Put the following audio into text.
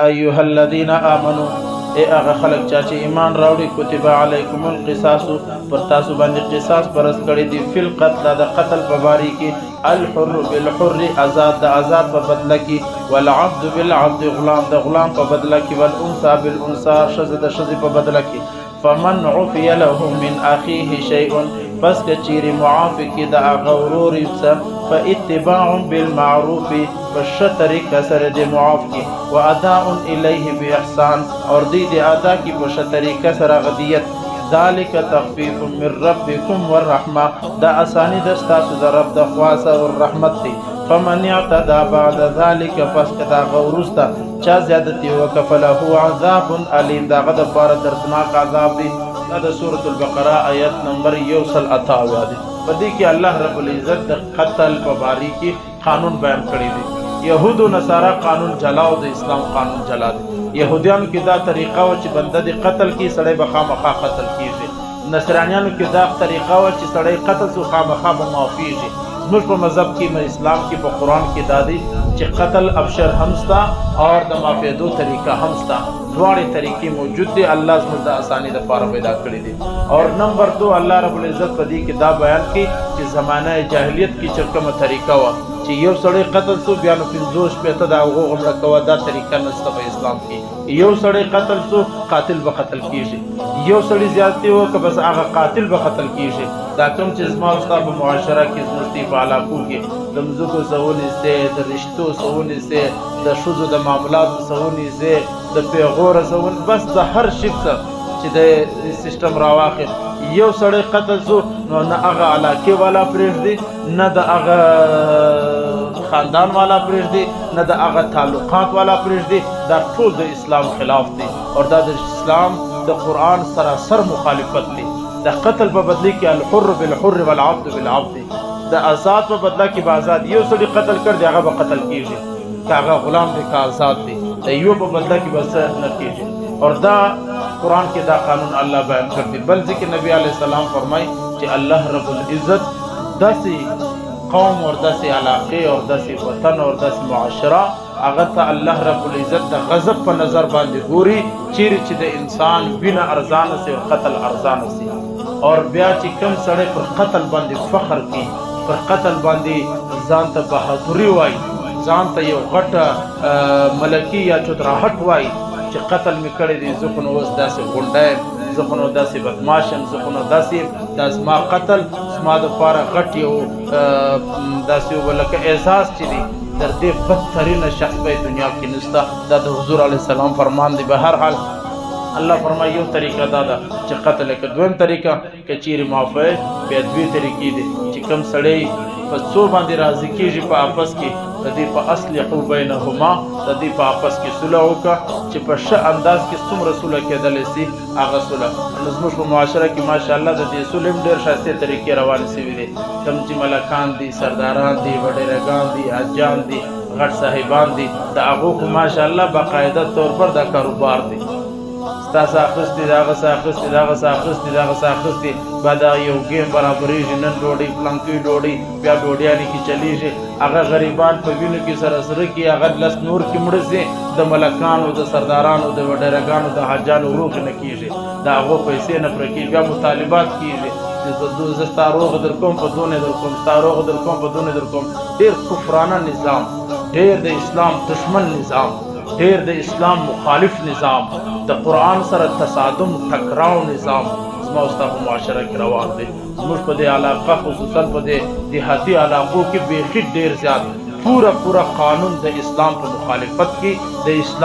ایها الذین آمنوا اے هغه خلک چې ایمان راوړي کتب علیکم القصاص پر تاسو باندې قصاص پرس کړی دی فی القتل د قتل په باری کې الحر بالحر آزاد د آزاد په بدله کې والعبد بالعبد غلام د غلام په بدله کې والانثى بالانثى شذ د شذ په بدله کې فمن عفی له من اخیه شیء پس که چیرې معاف کې د هغه ورور څه فاتباع بالمعروف پس طریقه سره د معاف کې واداء الیه باحسان اور دی ادا کی پس طریقه سره غدیت ذالک تخفیف من ربکم والرحمه دا اسانی د تاسو د رب د خواصه او رحمت دی فمن اعتدى بعد ذلك پس کدا غورستا چا زیادتی وکفله عذاب علیم دا غد بار دردناک عذاب دی دا سورۃ البقرہ آیت نمبر 128 دی پدې کې الله رب العزت د قتل په باری کې قانون بیان کړی دی یهود او نصارا قانون جلاو د اسلام قانون جلا دی یهودیانو کې دا طریقه و چې بنده د قتل کې سړی به خامخا قتل کیږي نصرانیانو کې دا طریقه و چې سړی قتل سو خامخا به معافیږي زموږ په مذهب کې اسلام کې په قرآن کې دا دی چې قتل ابشر همستا اور د معافیدو طریقه همستا دواړه طریقې موجود دي الله زموږ د اسانی د پاره پیدا کړی دي اور نمبر 2 الله رب العزت په دې کې دا بیان کړي چې زمانه جاهلیت کې چې کومه طریقه و چې یو سړی قتل سو بیا نو 50 پته دا غوغمړه کوه دا طریقه نشته په اسلام کې یو سړی قتل سو قاتل به قتل کیږي یو سړی زیاتې و که بس هغه قاتل به قتل کیږي دا کوم چې زما استاد په معاشره کې زموږ په علاقو کې د مزکو سهونی سه د رشتو سهونی سه د شوزو د معاملات سهونی سه د پیغور سهون بس د هر شي چې د سیستم راواخل یو سړی قتل سو نو نه هغه علاقه والا پرېږدي نه د هغه خاندان والا پرېږدي نه د هغه تعلقات والا پرېږدي دا ټول د اسلام خلاف دي او دا د اسلام د قرآن سراسر مخالفت دي د قتل په بدلی کې الحر بالحر والعبد بالعبد د آزاد په بدله کې به آزاد یو سړي قتل کړ دی هغه به قتل کیږي که هغه غلام دی که آزاد دی د یو په بدله کې به څه نه کیږي اور دا قرآن کې دا قانون الله بیان کړی بل ځکه نبی علیہ السلام فرمای چې الله رب العزت داسې قوم اور داسې علاقه اور داسې وطن اور داسې معاشره هغه ته الله رب العزت د غضب په نظر باندې ګوري چیرې چې د انسان وینه ارزانه سي او قتل ارزانه سي اور بیا چې کم سړی پر قتل باندې فخر کوي پر قتل باندې ځان ته بهادری وای ځان ته یو غټه ملکی یا چتراهټ وای چې قتل می کړی دی زه خو نو اوس داسې غونډه زه خو نو داسې بدماشم زه خو نو داسې دا زما قتل زما دپاره غټ یو داسې یو لکه احساس چې دی تر دې بدترینه شخص په دنیا کې نشته دا د حضور علیه السلام فرمان دی به هر حال الله فرمایي یو طریقه دا ده چې قتل کې دویم طریقه که چیرې معافی بیا دوی طریقې دي چې کوم سړی په څو باندې راضي کېږي په آپس کې د دې په اصلحو بینهما د دې په آپس کې صلح وکړه چې په ښه انداز کې څومره صلح کېدلی سي هغه صلح نو زموږ په معاشره کې ماشاءالله د دې صلح هم ډېر ښایستې طریقې روانې سوي دي کوم چې ملکان دي سرداران دي وډېرګان دي حاجیان دي غټ صاحبان دي د هغو خو ماشاءالله باقاعده طور پر دا کاروبار دی ستاسو اخیستې د هغه څه اخیستې د هغه څه اخیستې د هغه څه اخیستې بعد یو ګیم برابرېږي نن ډوډۍ پلانکۍ ډوډۍ بیا ډوډیانې کې چلیږي هغه غریبان په وینو کې سره سره کې هغه لس نور کې مړه سي د ملکانو د سردارانو د وډېرګانو د حاجانو روغ نه کېږي د هغو پیسې نه پوره کېږي بیا مطالبات کېږي زه ستا روغ در کوم په دونې در کوم ستا روغ در کوم په دونې در کوم ډېر کفرانه نظام ډېر د اسلام دشمن نظام ډېر د اسلام مخالف نظام د قرآن سره تصادم ټکراو نظام زما او ستا په معاشره کې روان دی زموږ په دې علاقه خصوصا په دې دیهاتي علاقو کې بیخي ډېر زیات پوره قانون د اسلام په مخالفت کې د اسلام